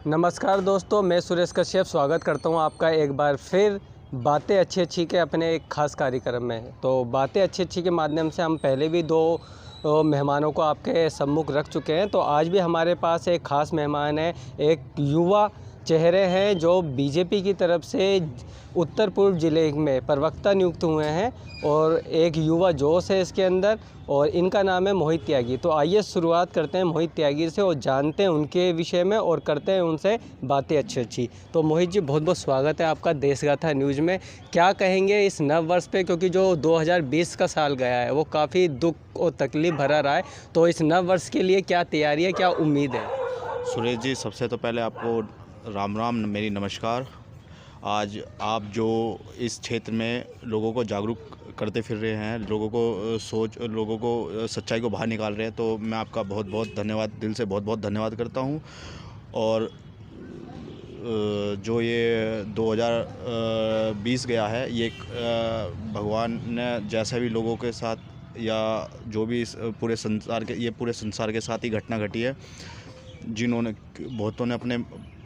नमस्कार दोस्तों, मैं सुरेश कश्यप स्वागत करता हूं आपका एक बार फिर बातें अच्छी अच्छी के अपने एक ख़ास कार्यक्रम में। तो बातें अच्छी अच्छी के माध्यम से हम पहले भी दो मेहमानों को आपके सम्मुख रख चुके हैं। तो आज भी हमारे पास एक ख़ास मेहमान है, एक युवा चेहरे हैं जो बीजेपी की तरफ से उत्तर पूर्व ज़िले में प्रवक्ता नियुक्त हुए हैं और एक युवा जोश है इसके अंदर, और इनका नाम है मोहित त्यागी। तो आइए शुरुआत करते हैं मोहित त्यागी से और जानते हैं उनके विषय में और करते हैं उनसे बातें अच्छी अच्छी। तो मोहित जी, बहुत बहुत स्वागत है आपका देशगाथा न्यूज़ में। क्या कहेंगे इस नव वर्ष पे, क्योंकि जो 2020 का साल गया है वो काफ़ी दुख और तकलीफ भरा रहा है, तो इस नव वर्ष के लिए क्या तैयारी है, क्या उम्मीद है? सुरेश जी, सबसे तो पहले आपको राम राम, मेरी नमस्कार। आज आप जो इस क्षेत्र में लोगों को जागरूक करते फिर रहे हैं, लोगों को सच्चाई को बाहर निकाल रहे हैं, तो मैं आपका बहुत बहुत धन्यवाद, दिल से बहुत बहुत धन्यवाद करता हूं। और जो ये 2020 गया है, ये भगवान ने जैसा भी लोगों के साथ या जो भी इस पूरे संसार के साथ ही घटना घटी है, जिन्होंने बहुतों ने अपने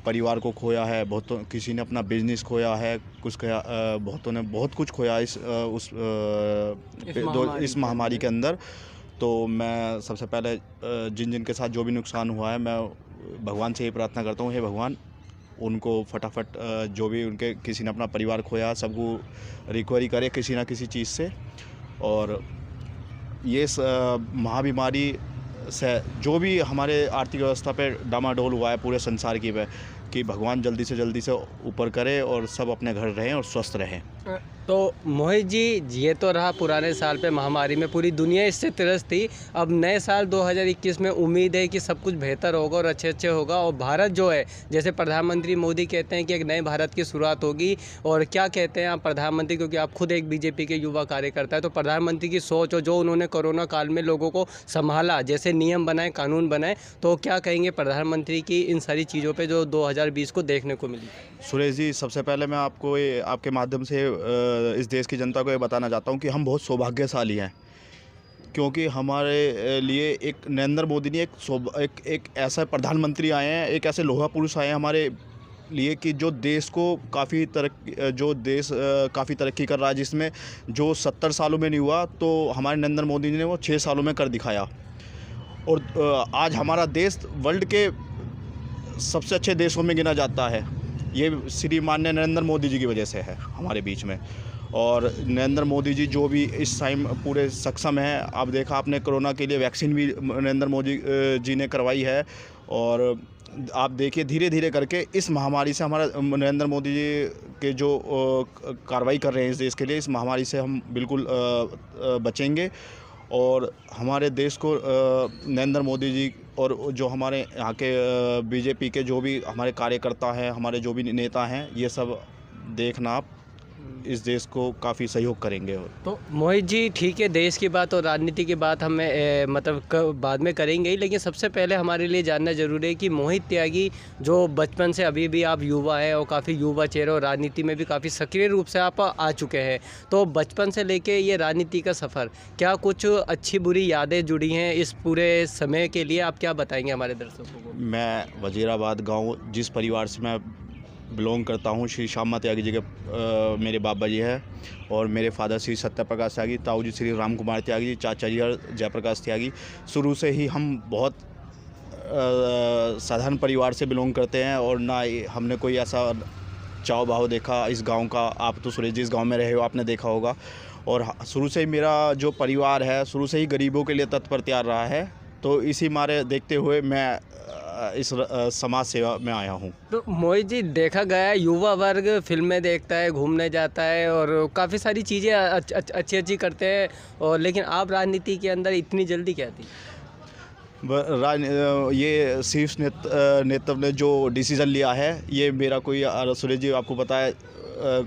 परिवार को खोया है, किसी ने अपना बिजनेस खोया है, बहुतों ने बहुत कुछ खोया इस महामारी के अंदर। तो मैं सबसे पहले जिन के साथ जो भी नुकसान हुआ है, मैं भगवान से ये प्रार्थना करता हूँ, हे भगवान उनको फटाफट जो भी उनके किसी ने अपना परिवार खोया, सबको रिकवरी करे किसी ना किसी चीज़ से। और ये महाबीमारी से जो भी हमारे आर्थिक व्यवस्था पे डामाडोल हुआ है पूरे संसार की पे, कि भगवान जल्दी से ऊपर करे और सब अपने घर रहें और स्वस्थ रहें। तो मोहित जी, ये तो रहा पुराने साल पे महामारी में पूरी दुनिया इससे त्रस्त थी। अब नए साल 2021 में उम्मीद है कि सब कुछ बेहतर होगा और अच्छे होगा, और भारत जो है, जैसे प्रधानमंत्री मोदी कहते हैं कि एक नए भारत की शुरुआत होगी। और क्या कहते हैं आप प्रधानमंत्री, क्योंकि आप खुद एक बीजेपी के युवा कार्यकर्ता है, तो प्रधानमंत्री की सोच और जो उन्होंने कोरोना काल में लोगों को संभाला, जैसे नियम बनाए, कानून बनाए, तो क्या कहेंगे प्रधानमंत्री की इन सारी चीज़ों पर जो 2020 को देखने को मिली? सुरेश जी, सबसे पहले मैं आपको आपके माध्यम से इस देश की जनता को ये बताना चाहता हूँ कि हम बहुत सौभाग्यशाली हैं, क्योंकि हमारे लिए एक नरेंद्र मोदी ने एक ऐसा प्रधानमंत्री आए हैं, एक ऐसे लोहा पुरुष आए हैं हमारे लिए कि जो देश काफ़ी तरक्की कर रहा है, जिसमें जो 70 सालों में नहीं हुआ, तो हमारे नरेंद्र मोदी ने वो 6 सालों में कर दिखाया। और आज हमारा देश वर्ल्ड के सबसे अच्छे देशों में गिना जाता है। ये श्री माननीय नरेंद्र मोदी जी की वजह से है हमारे बीच में। और नरेंद्र मोदी जी जो भी इस टाइम पूरे सक्षम हैं, आप देखा आपने कोरोना के लिए वैक्सीन भी नरेंद्र मोदी जी ने करवाई है। और आप देखिए धीरे धीरे करके इस महामारी से हमारा नरेंद्र मोदी जी के जो कार्रवाई कर रहे हैं इस देश के लिए, इस महामारी से हम बिल्कुल बचेंगे। और हमारे देश को नरेंद्र मोदी जी और जो हमारे यहाँ के बीजेपी के जो भी हमारे कार्यकर्ता हैं, हमारे जो भी नेता हैं, ये सब देखना आप इस देश को काफ़ी सहयोग करेंगे। तो मोहित जी, ठीक है, देश की बात और राजनीति की बात हमें बाद में करेंगे ही, लेकिन सबसे पहले हमारे लिए जानना ज़रूरी है कि मोहित त्यागी जो बचपन से अभी भी आप युवा हैं और काफ़ी युवा चेहरे और राजनीति में भी काफ़ी सक्रिय रूप से आप आ चुके हैं, तो बचपन से लेके ये राजनीति का सफ़र, क्या कुछ अच्छी बुरी यादें जुड़ी हैं इस पूरे समय के लिए? आप क्या बताएंगे हमारे दर्शकों को? मैं वजीराबाद गाँव, जिस परिवार से मैं बिलोंग करता हूँ, श्री श्यामा त्यागी जी के मेरे बाबा जी हैं, और मेरे फादर श्री सत्य प्रकाश त्यागी, ताऊ जी श्री राम कुमार त्यागी जी, चाचा जी जयप्रकाश त्यागी। शुरू से ही हम बहुत साधारण परिवार से बिलोंग करते हैं, और ना हमने कोई ऐसा चाव भाव देखा इस गांव का। आप तो सुरेश जी इस गांव में रहे हो, आपने देखा होगा। और शुरू से ही मेरा जो परिवार है, शुरू से ही गरीबों के लिए तत्पर तैयार रहा है, तो इसी मारे देखते हुए मैं इस समाज सेवा में आया हूँ। तो मोहित जी, देखा गया है युवा वर्ग फिल्में देखता है, घूमने जाता है और काफ़ी सारी चीज़ें अच्छी करते हैं, और लेकिन आप राजनीति के अंदर इतनी जल्दी क्या थी? ये शीर्ष नेतृत्व ने जो डिसीज़न लिया है, ये मेरा कोई, सुरेश जी आपको पता है,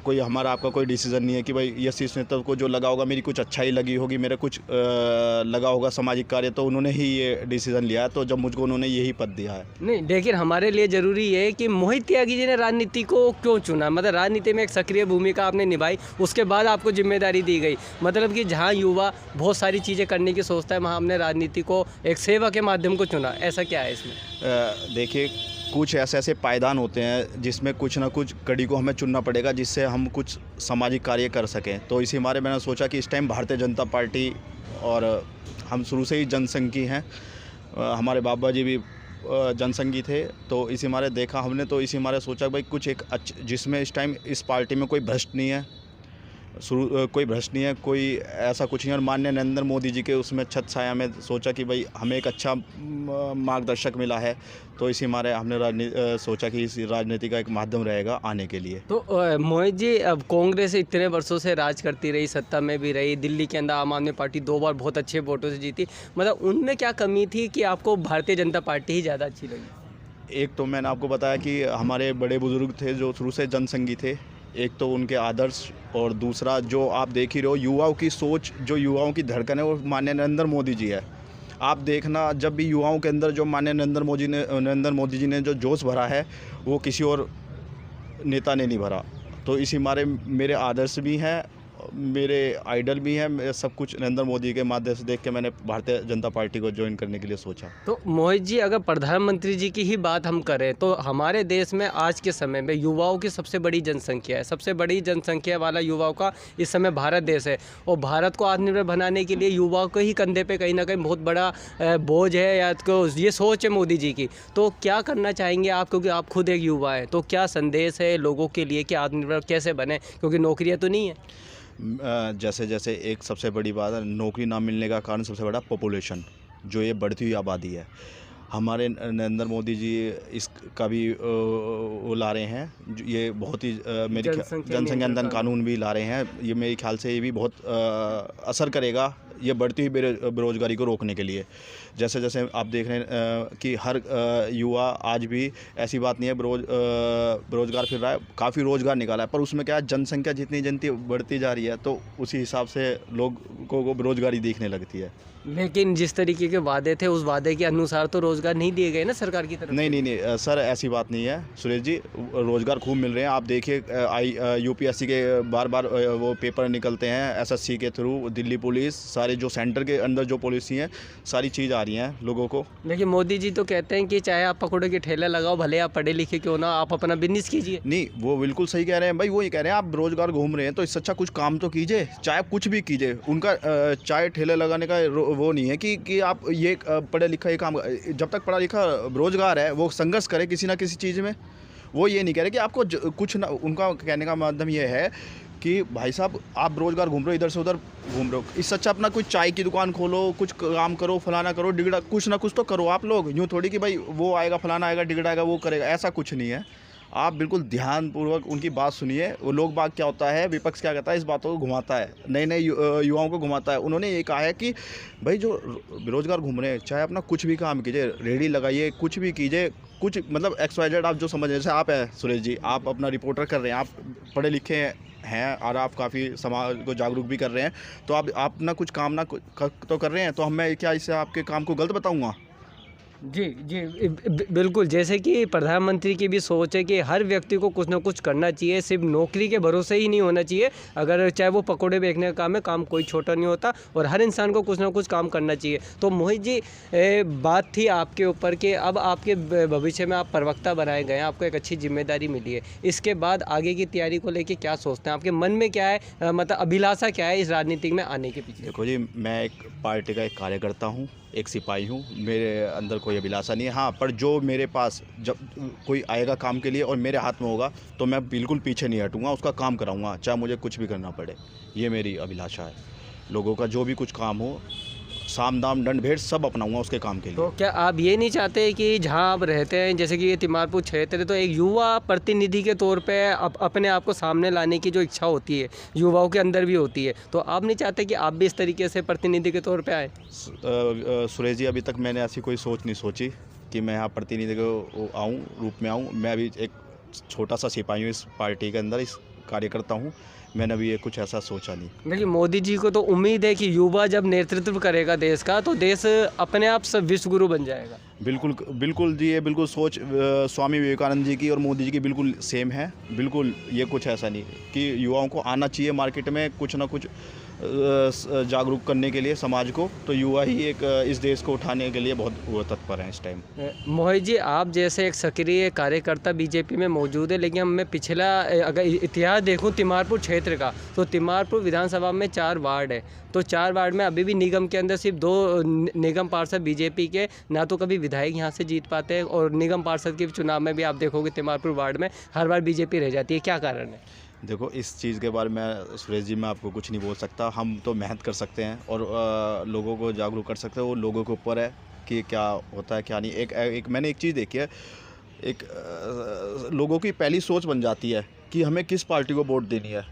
कोई हमारा आपका कोई डिसीज़न नहीं है कि भाई ये शीर्ष नेतृत्व को जो लगा होगा, मेरी कुछ अच्छाई लगी होगी, मेरा कुछ लगा होगा सामाजिक कार्य, तो उन्होंने ही ये डिसीज़न लिया है। तो जब मुझको उन्होंने यही पद दिया है। नहीं, लेकिन हमारे लिए ज़रूरी है कि मोहित त्यागी जी ने राजनीति को क्यों चुना, मतलब राजनीति में एक सक्रिय भूमिका आपने निभाई, उसके बाद आपको जिम्मेदारी दी गई, मतलब कि जहाँ युवा बहुत सारी चीज़ें करने की सोचता है, वहाँ हमने राजनीति को एक सेवा के माध्यम को चुना, ऐसा क्या है इसमें? देखिए, कुछ ऐसे ऐसे पायदान होते हैं जिसमें कुछ ना कुछ कड़ी को हमें चुनना पड़ेगा, जिससे हम कुछ सामाजिक कार्य कर सकें। तो इसी हमारे मैंने सोचा कि इस टाइम भारतीय जनता पार्टी, और हम शुरू से ही जनसंघी हैं, हमारे बाबा जी भी जनसंघी थे, तो इसी हमारे देखा हमने, तो इसी हमारे सोचा भाई कुछ एक जिसमें इस टाइम इस पार्टी में कोई भ्रष्ट नहीं है, कोई भ्रष्ट नहीं है, कोई ऐसा कुछ नहीं है। और माननीय नरेंद्र मोदी जी के उसमें छत छाया में सोचा कि भाई हमें एक अच्छा मार्गदर्शक मिला है, तो इसी हमारे हमने सोचा कि इस राजनीति का एक माध्यम रहेगा आने के लिए। तो मोहित जी, अब कांग्रेस इतने वर्षों से राज करती रही, सत्ता में भी रही, दिल्ली के अंदर आम आदमी पार्टी 2 बार बहुत अच्छे वोटों से जीती, मतलब उनमें क्या कमी थी कि आपको भारतीय जनता पार्टी ही ज़्यादा अच्छी लगी? एक तो मैंने आपको बताया कि हमारे बड़े बुजुर्ग थे जो शुरू से जनसंघी थे, एक तो उनके आदर्श, और दूसरा जो आप देख ही रहे हो युवाओं की सोच, जो युवाओं की धड़कन है, वो माननीय नरेंद्र मोदी जी है। आप देखना, जब भी युवाओं के अंदर जो माननीय नरेंद्र मोदी जी ने जो जोश भरा है, वो किसी और नेता ने नहीं भरा। तो इसी मारे मेरे आदर्श भी हैं, मेरे आइडल भी हैं, मैं सब कुछ नरेंद्र मोदी के माध्यम से देख के मैंने भारतीय जनता पार्टी को ज्वाइन करने के लिए सोचा। तो मोहित जी, अगर प्रधानमंत्री जी की ही बात हम करें तो हमारे देश में आज के समय में युवाओं की सबसे बड़ी जनसंख्या है, सबसे बड़ी जनसंख्या वाला युवाओं का इस समय भारत देश है, और भारत को आत्मनिर्भर बनाने के लिए युवाओं के ही कंधे पे कहीं ना कहीं बहुत बड़ा बोझ है, या तो ये सोच है मोदी जी की। तो क्या करना चाहेंगे आप, क्योंकि आप खुद एक युवा हैं, तो क्या संदेश है लोगों के लिए कि आत्मनिर्भर कैसे बने, क्योंकि नौकरियाँ तो नहीं है? जैसे जैसे एक सबसे बड़ी बात है, नौकरी ना मिलने का कारण सबसे बड़ा पॉपुलेशन, जो ये बढ़ती हुई आबादी है। हमारे नरेंद्र मोदी जी इसका भी वो ला रहे हैं, ये बहुत ही जनसंख्या नियंत्रण कानून भी ला रहे हैं। ये मेरे ख्याल से ये भी बहुत असर करेगा ये बढ़ती हुई बेरोजगारी को रोकने के लिए। जैसे जैसे आप देख रहे हैं कि हर युवा आज भी, ऐसी बात नहीं है बेरोजगार फिर रहा है, काफ़ी रोज़गार निकाला है, पर उसमें क्या है, जनसंख्या जितनी बढ़ती जा रही है, तो उसी हिसाब से लोगों को बेरोजगारी दिखने लगती है। लेकिन जिस तरीके के वादे थे, उस वादे के अनुसार तो रोजगार नहीं दिए गए ना सरकार की तरफ से? नहीं सर, ऐसी बात नहीं है सुरेश जी, रोज़गार खूब मिल रहे हैं। आप देखिए यूपीएससी के बार बार वो पेपर निकलते हैं, एसएससी के थ्रू, दिल्ली पुलिस, सारे जो सेंटर के अंदर जो पॉलिसी हैं, सारी चीज़ आ रही हैं लोगों को। लेकिन मोदी जी तो कहते हैं कि चाहे आप पकौड़े के ठेले लगाओ, भले आप पढ़े लिखे क्यों ना, आप अपना बिजनेस कीजिए। नहीं, वो बिल्कुल सही कह रहे हैं भाई, वो ये कह रहे हैं आप रोज़गार घूम रहे हैं, तो इससे अच्छा कुछ काम तो कीजिए, चाहे आप कुछ भी कीजिए। उनका चाहे ठेले लगाने का वो नहीं है कि आप ये पढ़े लिखा ये काम, जब तक पढ़ा लिखा रोज़गार है, वो संघर्ष करे किसी ना किसी चीज़ में। वो ये नहीं कह रहे कि आपको कुछ ना, उनका कहने का माध्यम ये है कि भाई साहब आप रोज़गार घूम रहे हो, इधर से उधर घूम रहे हो, इससे अच्छा अपना कोई चाय की दुकान खोलो, कुछ काम करो, फलाना करो, डिगड़ा, कुछ ना कुछ तो करो आप लोग। यूँ थोड़ी कि भाई वो आएगा, फलाना आएगा, डिगड़ा आएगा, वो करेगा, ऐसा कुछ नहीं है। आप बिल्कुल ध्यानपूर्वक उनकी बात सुनिए। वो लोग बात क्या होता है, विपक्ष क्या कहता है, इस बातों को घुमाता है, नए नए युवाओं को घुमाता है। उन्होंने ये कहा है कि भाई जो बेरोजगार घूम रहे हैं, चाहे अपना कुछ भी काम कीजिए, रेडी लगाइए, कुछ भी कीजिए, कुछ मतलब XYZ आप जो समझ, जैसे आप हैं सुरेश जी, आप अपना रिपोर्टर कर रहे हैं, आप पढ़े लिखे हैं और आप काफ़ी समाज को जागरूक भी कर रहे हैं, तो आप अपना कुछ काम ना तो कर रहे हैं, तो मैं क्या इससे आपके काम को गलत बताऊँगा? जी जी, बिल्कुल। जैसे कि प्रधानमंत्री की भी सोच है कि हर व्यक्ति को कुछ ना कुछ करना चाहिए, सिर्फ नौकरी के भरोसे ही नहीं होना चाहिए। अगर चाहे वो पकौड़े बेचने का काम है, काम कोई छोटा नहीं होता, और हर इंसान को कुछ ना कुछ काम करना चाहिए। तो मोहित जी, बात थी आपके ऊपर कि अब आपके भविष्य में आप प्रवक्ता बनाए गए हैं, आपको एक अच्छी जिम्मेदारी मिली है। इसके बाद आगे की तैयारी को लेकर क्या सोचते हैं, आपके मन में क्या है, मतलब अभिलाषा क्या है इस राजनीति में आने के पीछे? देखो जी, मैं एक पार्टी का एक कार्यकर्ता हूँ, एक सिपाही हूँ, मेरे अंदर कोई अभिलाषा नहीं है। हाँ, पर जो मेरे पास जब कोई आएगा काम के लिए और मेरे हाथ में होगा, तो मैं बिल्कुल पीछे नहीं हटूँगा, उसका काम कराऊँगा, चाहे मुझे कुछ भी करना पड़े। ये मेरी अभिलाषा है। लोगों का जो भी कुछ काम हो, साम दाम दंड भेद सब अपनाऊंगा उसके काम के लिए। तो क्या आप ये नहीं चाहते कि जहां आप रहते हैं, जैसे कि ये तिमारपुर क्षेत्र है, तो एक युवा प्रतिनिधि के तौर पे अपने आप को सामने लाने की जो इच्छा होती है, युवाओं के अंदर भी होती है, तो आप नहीं चाहते कि आप भी इस तरीके से प्रतिनिधि के तौर पे आए? सुरेश जी, अभी तक मैंने ऐसी कोई सोच नहीं सोची कि मैं यहाँ प्रतिनिधि को आऊँ, रूप में आऊँ। मैं अभी एक छोटा सा सिपाही हूँ इस पार्टी के अंदर, इस कार्यकर्ता हूँ। मैंने अभी ये कुछ ऐसा सोचा नहीं। देखिए, मोदी जी को तो उम्मीद है कि युवा जब नेतृत्व करेगा देश का, तो देश अपने आप सब विश्व गुरु बन जाएगा। बिल्कुल बिल्कुल जी, ये बिल्कुल सोच स्वामी विवेकानंद जी की और मोदी जी की बिल्कुल सेम है। बिल्कुल ये कुछ ऐसा नहीं कि युवाओं को आना चाहिए मार्केट में कुछ ना कुछ जागरूक करने के लिए समाज को, तो युवा ही एक इस देश को उठाने के लिए बहुत वो तत्पर हैं इस टाइम। मोहित जी, आप जैसे एक सक्रिय कार्यकर्ता बीजेपी में मौजूद है, लेकिन मैं पिछला अगर इतिहास देखूं तिमारपुर क्षेत्र का, तो तिमारपुर विधानसभा में 4 वार्ड है। तो 4 वार्ड में अभी भी निगम के अंदर सिर्फ 2 निगम पार्षद बीजेपी के, ना तो कभी विधायक यहाँ से जीत पाते हैं, और निगम पार्षद के चुनाव में भी आप देखोगे तिमारपुर वार्ड में हर बार बीजेपी रह जाती है। क्या कारण है? देखो, इस चीज़ के बारे में सुरेश जी मैं आपको कुछ नहीं बोल सकता। हम तो मेहनत कर सकते हैं और लोगों को जागरूक कर सकते हैं, वो लोगों के ऊपर है कि क्या होता है क्या नहीं। एक मैंने एक चीज़ देखी है, एक लोगों की पहली सोच बन जाती है कि हमें किस पार्टी को वोट देनी है।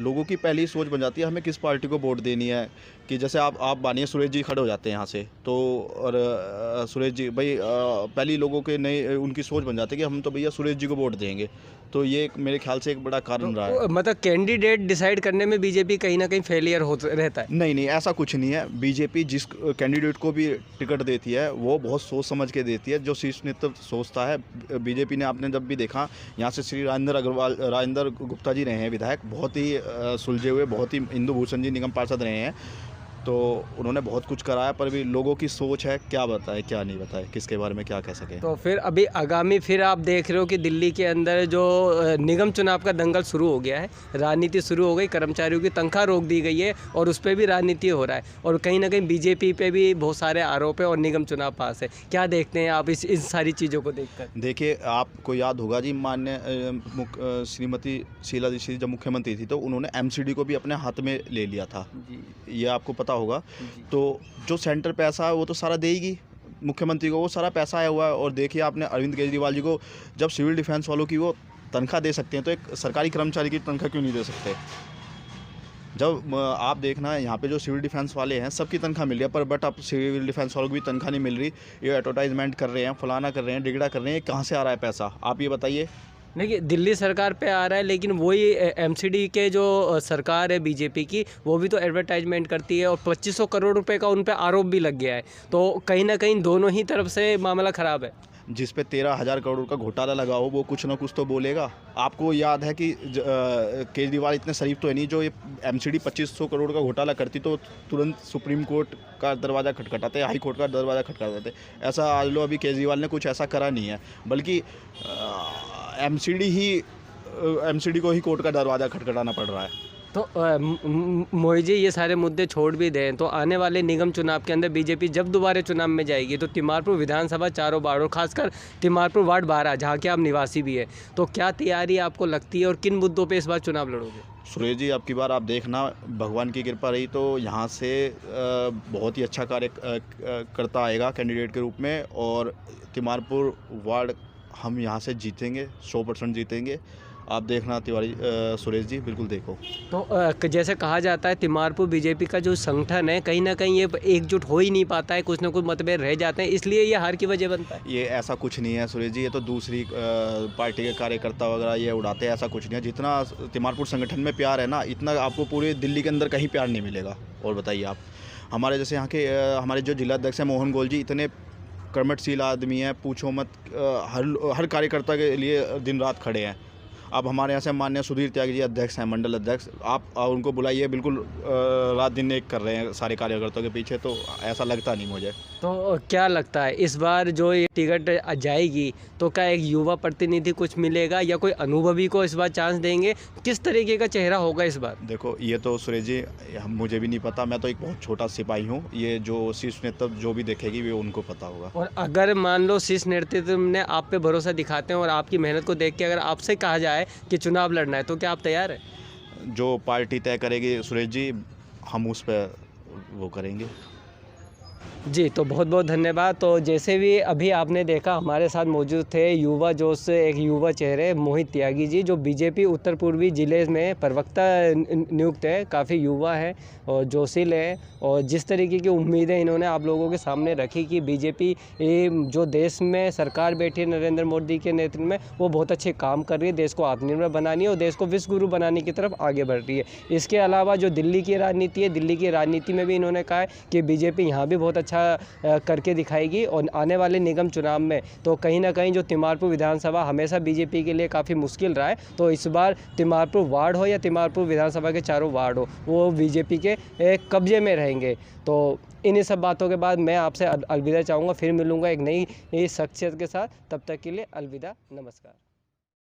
लोगों की पहली सोच बन जाती है हमें किस पार्टी को वोट देनी है, कि जैसे आप मानिए सुरेश जी खड़े हो जाते हैं यहाँ से, तो और सुरेश जी भाई पहली लोगों के नए उनकी सोच बन जाती है कि हम तो भैया सुरेश जी को वोट देंगे। तो ये मेरे ख्याल से एक बड़ा कारण रहा है। मतलब कैंडिडेट डिसाइड करने में बीजेपी कहीं ना कहीं फेलियर हो रहता है। नहीं, ऐसा कुछ नहीं है। बीजेपी जिस कैंडिडेट को भी टिकट देती है वो बहुत सोच समझ के देती है, जो शीर्ष नेतृत्व सोचता है। बीजेपी ने आपने जब भी देखा, यहाँ से श्री राजेंद्र गुप्ता जी रहे हैं विधायक, बहुत ही सुलझे हुए, बहुत ही इंदु भूषण जी निगम पार्षद रहे हैं, तो उन्होंने बहुत कुछ कराया, पर भी लोगों की सोच है क्या बताए क्या नहीं बताए, किसके बारे में क्या कह सके। तो फिर अभी आगामी फिर आप देख रहे हो कि दिल्ली के अंदर जो निगम चुनाव का दंगल शुरू हो गया है, राजनीति शुरू हो गई, कर्मचारियों की तनख्वाह रोक दी गई है और उस पर भी राजनीति हो रहा है, और कहीं ना कहीं बीजेपी पे भी बहुत सारे आरोप है और निगम चुनाव पास है। क्या देखते हैं आप इन सारी चीज़ों को देखकर? देखिए, आपको याद होगा जी, माननीय श्रीमती शीला दीक्षित जब मुख्यमंत्री थी तो उन्होंने MCD को भी अपने हाथ में ले लिया था, ये आपको पता होगा। तो जो सेंटर पैसा है वो तो सारा देगी मुख्यमंत्री को, वो सारा पैसा आया हुआ है। और देखिए आपने अरविंद केजरीवाल जी को जब सिविल डिफेंस वालों की वो तनख्वाह दे सकते हैं, तो एक सरकारी कर्मचारी की तनख्वाह क्यों नहीं दे सकते? जब आप देखना यहाँ पे जो सिविल डिफेंस वाले हैं सबकी तनख्वाह मिल रही है, पर बट अब सिविल डिफेंस वालों को भी तनख्वाह नहीं मिल रही। ये एडवर्टाइजमेंट कर रहे हैं, फलाना कर रहे हैं, डिगड़ा कर रहे हैं, कहाँ से आ रहा है पैसा, आप ये बताइए। देखिए, दिल्ली सरकार पे आ रहा है, लेकिन वही MCD के जो सरकार है बीजेपी की, वो भी तो एडवर्टाइजमेंट करती है और 2500 करोड़ रुपए का उन पे आरोप भी लग गया है। तो कहीं ना कहीं दोनों ही तरफ से मामला ख़राब है। जिस पे 13,000 करोड़ का घोटाला लगा हो वो कुछ ना कुछ तो बोलेगा। आपको याद है कि केजरीवाल इतने शरीफ तो है नहीं, जो ये MCD 2500 करोड़ का घोटाला करती तो तुरंत सुप्रीम कोर्ट का दरवाज़ा खटखटाते, हाई कोर्ट का दरवाज़ा खटखटाते। ऐसा आज लो अभी केजरीवाल ने कुछ ऐसा करा नहीं है, बल्कि MCD को ही कोर्ट का दरवाज़ा खटखटाना पड़ रहा है। तो मोहित जी, ये सारे मुद्दे छोड़ भी दें तो आने वाले निगम चुनाव के अंदर बीजेपी जब दोबारा चुनाव में जाएगी तो तिमारपुर विधानसभा चारों वार्ड और खासकर तिमारपुर वार्ड 12 जहाँ के आप निवासी भी है, तो क्या तैयारी आपको लगती है और किन मुद्दों पे इस बार चुनाव लड़ोगे? सुरेश जी, अब की बार आप देखना, भगवान की कृपा रही तो यहाँ से बहुत ही अच्छा कार्य करता आएगा कैंडिडेट के रूप में, और तिमारपुर वार्ड हम यहाँ से जीतेंगे, 100% जीतेंगे। आप देखना तिवारी सुरेश जी, बिल्कुल देखो। तो जैसे कहा जाता है तिमारपुर बीजेपी का जो संगठन है, कहीं ना कहीं ये एकजुट हो ही नहीं पाता है, कुछ ना कुछ मतभेद रह जाते हैं, इसलिए ये हार की वजह बनता है। ये ऐसा कुछ नहीं है सुरेश जी, ये तो दूसरी पार्टी के कार्यकर्ता वगैरह ये उड़ाते हैं, ऐसा कुछ नहीं है। जितना तिमारपुर संगठन में प्यार है ना, इतना आपको पूरे दिल्ली के अंदर कहीं प्यार नहीं मिलेगा। और बताइए आप, हमारे जैसे यहाँ के हमारे जो जिलाध्यक्ष हैं मोहन गोयल जी, इतने कर्मठशील आदमी हैं, पूछो मत, हर कार्यकर्ता के लिए दिन रात खड़े हैं। अब हमारे यहाँ से माननीय सुधीर त्यागी जी अध्यक्ष हैं, मंडल अध्यक्ष, आप उनको बुलाइए, बिल्कुल रात दिन एक कर रहे हैं सारे कार्यकर्ताओं के पीछे, तो ऐसा लगता नहीं मुझे। तो क्या लगता है इस बार जो ये टिकट जाएगी तो क्या एक युवा प्रतिनिधि कुछ मिलेगा या कोई अनुभवी को इस बार चांस देंगे? किस तरीके का चेहरा होगा इस बार? देखो, ये तो सुरेश जी मुझे भी नहीं पता, मैं तो एक बहुत छोटा सिपाही हूँ। ये जो शीर्ष नेतृत्व जो भी देखेगी वो उनको पता होगा। और अगर मान लो शीर्ष नेतृत्व ने आप पे भरोसा दिखाते हैं और आपकी मेहनत को देख के अगर आपसे कहा जाए कि चुनाव लड़ना है, तो क्या आप तैयार हैं? जो पार्टी तय करेगी सुरेश जी, हम उस पर वो करेंगे। जी, तो बहुत बहुत धन्यवाद। तो जैसे भी अभी आपने देखा, हमारे साथ मौजूद थे युवा जोश से एक युवा चेहरे मोहित त्यागी जी, जो बीजेपी उत्तर पूर्वी ज़िले में प्रवक्ता नियुक्त है, काफ़ी युवा है और जोशील है, और जिस तरीके की उम्मीदें इन्होंने आप लोगों के सामने रखी कि बीजेपी जो देश में सरकार बैठी है नरेंद्र मोदी के नेतृत्व में, वो बहुत अच्छे काम कर रही है, देश को आत्मनिर्भर बनानी है और देश को विश्व गुरु बनाने की तरफ आगे बढ़ रही है। इसके अलावा जो दिल्ली की राजनीति है, दिल्ली की राजनीति में भी इन्होंने कहा है कि बीजेपी यहाँ भी बहुत अच्छा करके दिखाएगी। और आने वाले निगम चुनाव में तो कहीं ना कहीं जो तिमारपुर विधानसभा हमेशा बीजेपी के लिए काफ़ी मुश्किल रहा है, तो इस बार तिमारपुर वार्ड हो या तिमारपुर विधानसभा के चारों वार्ड हो, वो बीजेपी के कब्जे में रहेंगे। तो इन्हीं सब बातों के बाद मैं आपसे अलविदा चाहूँगा। फिर मिलूँगा एक नई शख्सियत के साथ। तब तक के लिए अलविदा, नमस्कार।